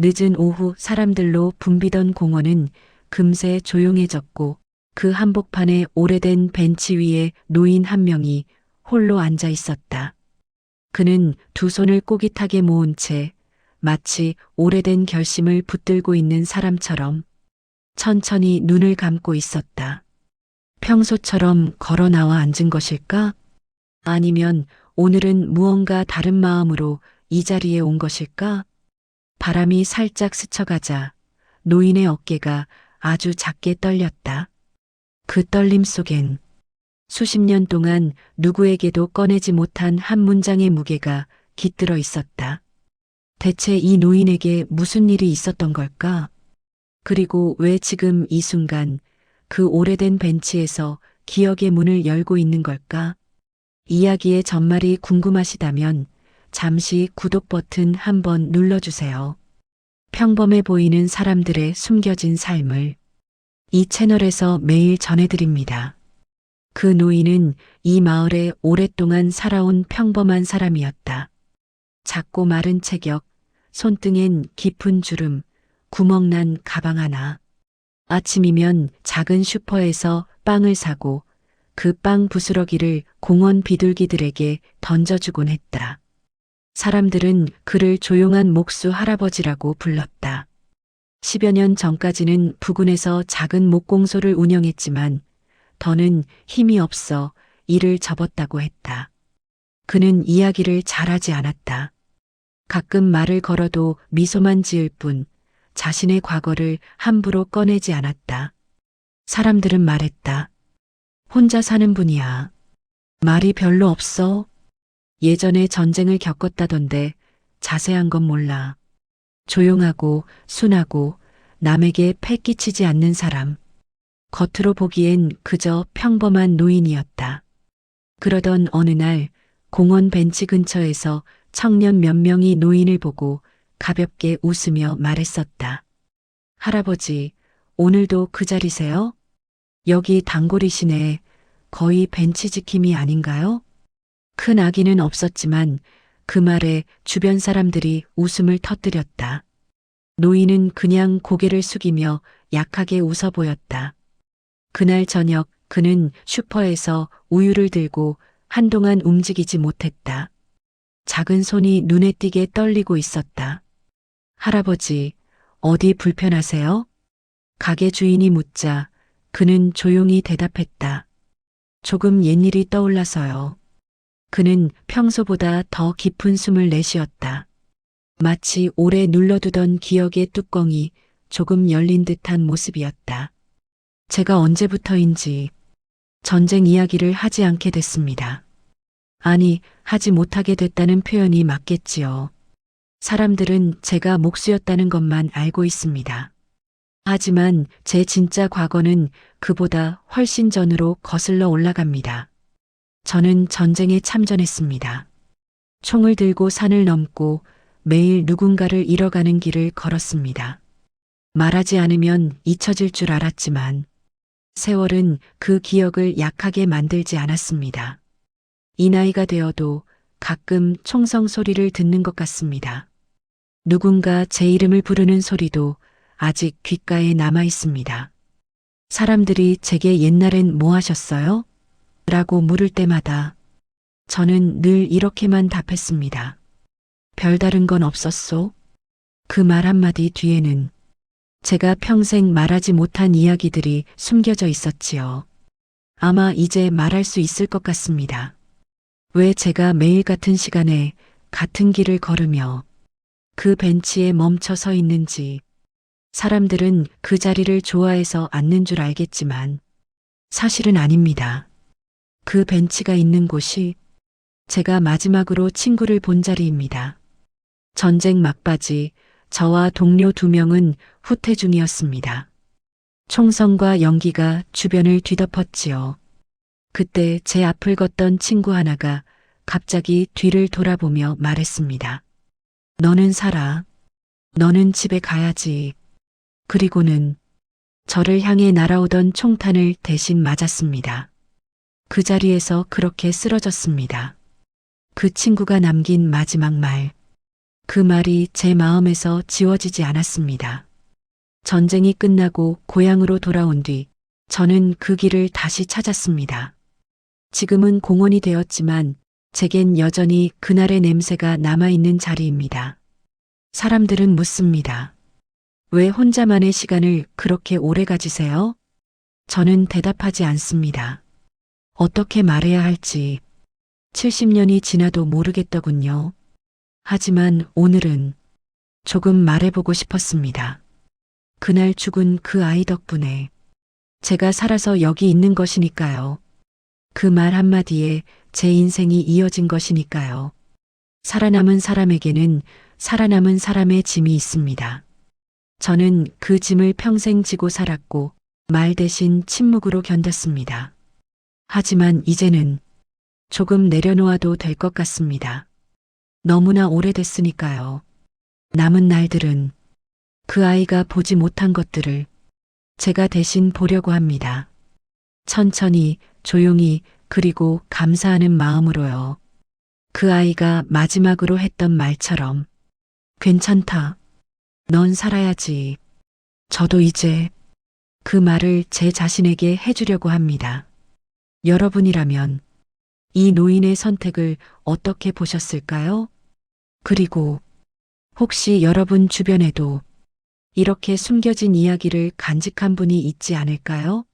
늦은 오후 사람들로 붐비던 공원은 금세 조용해졌고 그 한복판에 오래된 벤치 위에 노인 한 명이 홀로 앉아 있었다. 그는 두 손을 꼬깃하게 모은 채 마치 오래된 결심을 붙들고 있는 사람처럼 천천히 눈을 감고 있었다. 평소처럼 걸어 나와 앉은 것일까? 아니면 오늘은 무언가 다른 마음으로 이 자리에 온 것일까? 바람이 살짝 스쳐가자 노인의 어깨가 아주 작게 떨렸다. 그 떨림 속엔 수십 년 동안 누구에게도 꺼내지 못한 한 문장의 무게가 깃들어 있었다. 대체 이 노인에게 무슨 일이 있었던 걸까? 그리고 왜 지금 이 순간 그 오래된 벤치에서 기억의 문을 열고 있는 걸까? 이야기의 전말이 궁금하시다면 잠시 구독 버튼 한번 눌러주세요. 평범해 보이는 사람들의 숨겨진 삶을 이 채널에서 매일 전해드립니다. 그 노인은 이 마을에 오랫동안 살아온 평범한 사람이었다. 작고 마른 체격, 손등엔 깊은 주름, 구멍난 가방 하나. 아침이면 작은 슈퍼에서 빵을 사고 그 빵 부스러기를 공원 비둘기들에게 던져주곤 했다. 사람들은 그를 조용한 목수 할아버지라고 불렀다. 10여 년 전까지는 부근에서 작은 목공소를 운영했지만 더는 힘이 없어 일을 접었다고 했다. 그는 이야기를 잘하지 않았다. 가끔 말을 걸어도 미소만 지을 뿐 자신의 과거를 함부로 꺼내지 않았다. 사람들은 말했다. 혼자 사는 분이야. 말이 별로 없어. 예전에 전쟁을 겪었다던데 자세한 건 몰라. 조용하고 순하고 남에게 패 끼치지 않는 사람. 겉으로 보기엔 그저 평범한 노인이었다. 그러던 어느 날 공원 벤치 근처에서 청년 몇 명이 노인을 보고 가볍게 웃으며 말했었다. 할아버지, 오늘도 그 자리세요? 여기 단골이시네. 거의 벤치 지킴이 아닌가요? 큰 아기는 없었지만 그 말에 주변 사람들이 웃음을 터뜨렸다. 노인은 그냥 고개를 숙이며 약하게 웃어 보였다. 그날 저녁 그는 슈퍼에서 우유를 들고 한동안 움직이지 못했다. 작은 손이 눈에 띄게 떨리고 있었다. 할아버지, 어디 불편하세요? 가게 주인이 묻자 그는 조용히 대답했다. 조금 옛일이 떠올라서요. 그는 평소보다 더 깊은 숨을 내쉬었다. 마치 오래 눌러두던 기억의 뚜껑이 조금 열린 듯한 모습이었다. 제가 언제부터인지 전쟁 이야기를 하지 않게 됐습니다. 아니, 하지 못하게 됐다는 표현이 맞겠지요. 사람들은 제가 목수였다는 것만 알고 있습니다. 하지만 제 진짜 과거는 그보다 훨씬 전으로 거슬러 올라갑니다. 저는 전쟁에 참전했습니다. 총을 들고 산을 넘고 매일 누군가를 잃어가는 길을 걸었습니다. 말하지 않으면 잊혀질 줄 알았지만 세월은 그 기억을 약하게 만들지 않았습니다. 이 나이가 되어도 가끔 총성 소리를 듣는 것 같습니다. 누군가 제 이름을 부르는 소리도 아직 귓가에 남아 있습니다. 사람들이 제게 옛날엔 뭐 하셨어요? 라고 물을 때마다 저는 늘 이렇게만 답했습니다. 별다른 건 없었소? 그 말 한마디 뒤에는 제가 평생 말하지 못한 이야기들이 숨겨져 있었지요. 아마 이제 말할 수 있을 것 같습니다. 왜 제가 매일 같은 시간에 같은 길을 걸으며 그 벤치에 멈춰 서 있는지. 사람들은 그 자리를 좋아해서 앉는 줄 알겠지만 사실은 아닙니다. 그 벤치가 있는 곳이 제가 마지막으로 친구를 본 자리입니다. 전쟁 막바지 저와 동료 2명은 후퇴 중이었습니다. 총성과 연기가 주변을 뒤덮었지요. 그때 제 앞을 걷던 친구 하나가 갑자기 뒤를 돌아보며 말했습니다. 너는 살아. 너는 집에 가야지. 그리고는 저를 향해 날아오던 총탄을 대신 맞았습니다. 그 자리에서 그렇게 쓰러졌습니다. 그 친구가 남긴 마지막 말. 그 말이 제 마음에서 지워지지 않았습니다. 전쟁이 끝나고 고향으로 돌아온 뒤 저는 그 길을 다시 찾았습니다. 지금은 공원이 되었지만 제겐 여전히 그날의 냄새가 남아있는 자리입니다. 사람들은 묻습니다. 왜 혼자만의 시간을 그렇게 오래 가지세요? 저는 대답하지 않습니다. 어떻게 말해야 할지 70년이 지나도 모르겠더군요. 하지만 오늘은 조금 말해보고 싶었습니다. 그날 죽은 그 아이 덕분에 제가 살아서 여기 있는 것이니까요. 그 말 한마디에 제 인생이 이어진 것이니까요. 살아남은 사람에게는 살아남은 사람의 짐이 있습니다. 저는 그 짐을 평생 지고 살았고 말 대신 침묵으로 견뎠습니다. 하지만 이제는 조금 내려놓아도 될 것 같습니다. 너무나 오래됐으니까요. 남은 날들은 그 아이가 보지 못한 것들을 제가 대신 보려고 합니다. 천천히, 조용히, 그리고 감사하는 마음으로요. 그 아이가 마지막으로 했던 말처럼 괜찮다. 넌 살아야지. 저도 이제 그 말을 제 자신에게 해주려고 합니다. 여러분이라면 이 노인의 선택을 어떻게 보셨을까요? 그리고 혹시 여러분 주변에도 이렇게 숨겨진 이야기를 간직한 분이 있지 않을까요?